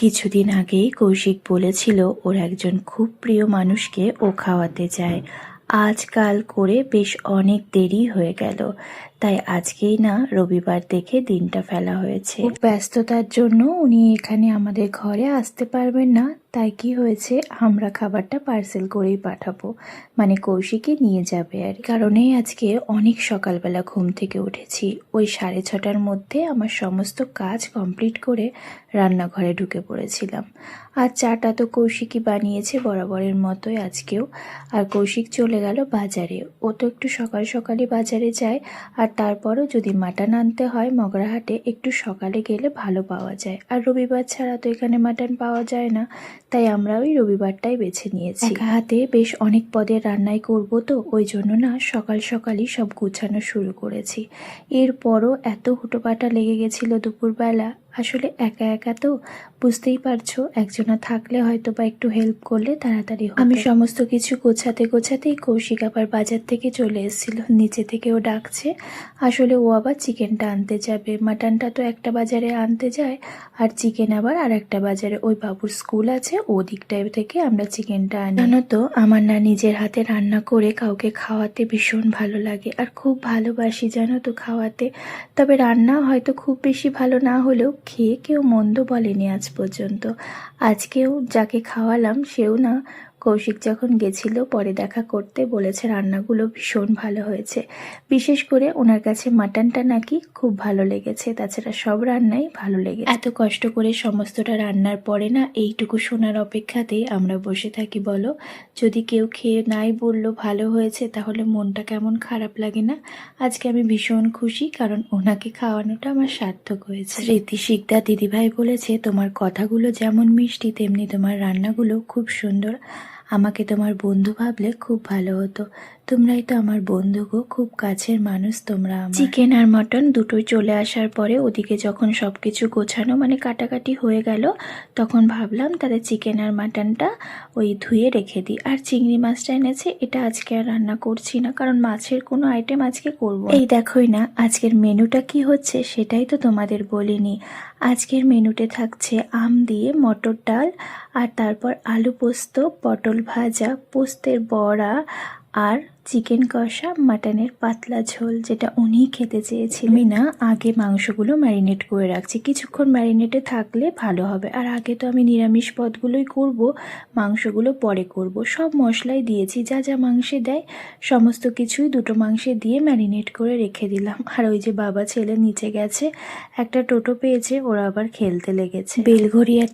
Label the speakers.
Speaker 1: কিছুদিন আগেই কৌশিক বলেছিল ওর একজন খুব প্রিয় মানুষকে ও খাওয়াতে চায়। আজকাল করে বেশ অনেক দেরি হয়ে গেল, তাই আজকেই না রবিবার দেখে দিনটা ফেলা হয়েছে। খুব ব্যস্ততার জন্য উনি এখানে আমাদের ঘরে আসতে পারবেন না, তাই কি হয়েছে আমরা খাবারটা পার্সেল করেই পাঠাবো, মানে কৌশিকই নিয়ে যাবে। আর কারণেই আজকে অনেক সকালবেলা ঘুম থেকে উঠেছি। ওই 6:30টার মধ্যে আমার সমস্ত কাজ কমপ্লিট করে রান্নাঘরে ঢুকে পড়েছিলাম। আর চাটা তো কৌশিকই বানিয়েছে বরাবরের মতোই আজকেও। আর কৌশিক চলে গেল বাজারে। ও তো একটু সকাল সকালই বাজারে যায়, আর তারপরও যদি মাটন আনতে হয় মগরাহাটে একটু সকালে গেলে ভালো পাওয়া যায়। আর রবিবার ছাড়া তো এখানে মাটন পাওয়া যায় না, তাই আমরা ওই রবিবারটাই বেছে নিয়েছি। একা হাতে বেশ অনেক পদের রান্নাই করব, তো ওই জন্য না সকাল সকালই সব গুছানো শুরু করেছি। এরপরও এত হুটোপাটা লেগে গেছিল দুপুরবেলা। আসলে একা একা তো বুঝতেই পারছো, একজনা থাকলে হয়তো বা একটু হেল্প করলে তাড়াতাড়ি হতো। আমি সমস্ত কিছু গোছাতে গোছাতেই কৌশিক আবার বাজার থেকে চলে এসেছিল। নিচে থেকে ও ডাকছে, আসলে ও আবার চিকেনটা আনতে যাবে। মাটনটা তো একটা বাজারে আনতে যায়, আর চিকেন আবার আর একটা বাজারে। ওই বাবুর স্কুল আছে, ওদিকটায় থেকে আমরা চিকেনটা আনি। জানো তো আমার না নিজের হাতে রান্না করে কাউকে খাওয়াতে ভীষণ ভালো লাগে, আর খুব ভালোবাসি জানো তো খাওয়াতে। তবে রান্না হয়তো খুব বেশি ভালো না হলেও খেয়ে কেউ মন্দ বলেনি আজ পর্যন্ত। আজকেও যাকে খাওয়ালাম সেও না, কৌশিক যখন গেছিল পরে দেখা করতে, বলেছে রান্নাগুলো ভীষণ ভালো হয়েছে। বিশেষ করে ওনার কাছে মাটনটা নাকি খুব ভালো লেগেছে, তাছাড়া সব রান্নাই ভালো লেগেছে। এত কষ্ট করে সমস্তটা রান্নার পরে না এইটুকু শোনার অপেক্ষাতেই আমরা বসে থাকি বলো। যদি কেউ খেয়ে নাই বললো ভালো হয়েছে তাহলে মনটা কেমন খারাপ লাগে না? আজকে আমি ভীষণ খুশি, কারণ ওনাকে খাওয়ানোটা আমার সার্থক হয়েছে। স্মৃতি শিকদার দিদিভাই বলেছে তোমার কথাগুলো যেমন মিষ্টি তেমনি তোমার রান্নাগুলো খুব সুন্দর। আমাকে তোমার বন্ধু ভাবলে খুব ভালো হতো। তোমরাই তো আমার বন্ধু গো, খুব কাছের মানুষ তোমরা আমার। চিকেন আর মটন দুটোই চলে আসার পরে ওদিকে যখন সবকিছু গোছানো মানে কাটাকাটি হয়ে গেল, তখন ভাবলাম তাহলে চিকেন আর মাটনটা ওই ধুয়ে রেখে দিই। আর চিংড়ি মাছটা এনেছে, এটা আজকে আর রান্না করছি না, কারণ মাছের কোনো আইটেম আজকে করবো। এই দেখোই না আজকের মেনুটা কি হচ্ছে, সেটাই তো তোমাদের বলিনি। আজকের মেনুতে থাকছে আম দিয়ে মটর ডাল, আর তারপর আলু পোস্ত, পটল ভাজা, পোস্তের বড়া, আর চিকেন কষা, মাটনের পাতলা ঝোল, যেটা উনি খেতে চেয়েছিলেন। আমি না আগে মাংসগুলো ম্যারিনেট করে রাখছি, কিছুক্ষণ ম্যারিনেটে থাকলে ভালো হবে। আর আগে তো আমি নিরামিষ পদগুলোই করব, মাংসগুলো পরে করব। সব মশলাই দিয়েছি, যা যা মাংসে দেয় সমস্ত কিছুই দুটো মাংসে দিয়ে ম্যারিনেট করে রেখে দিলাম। আর ওই যে বাবা ছেলে নিচে গেছে, একটা টোটো পেয়েছে, ওরা আবার খেলতে লেগেছে। বেলঘড়িয়া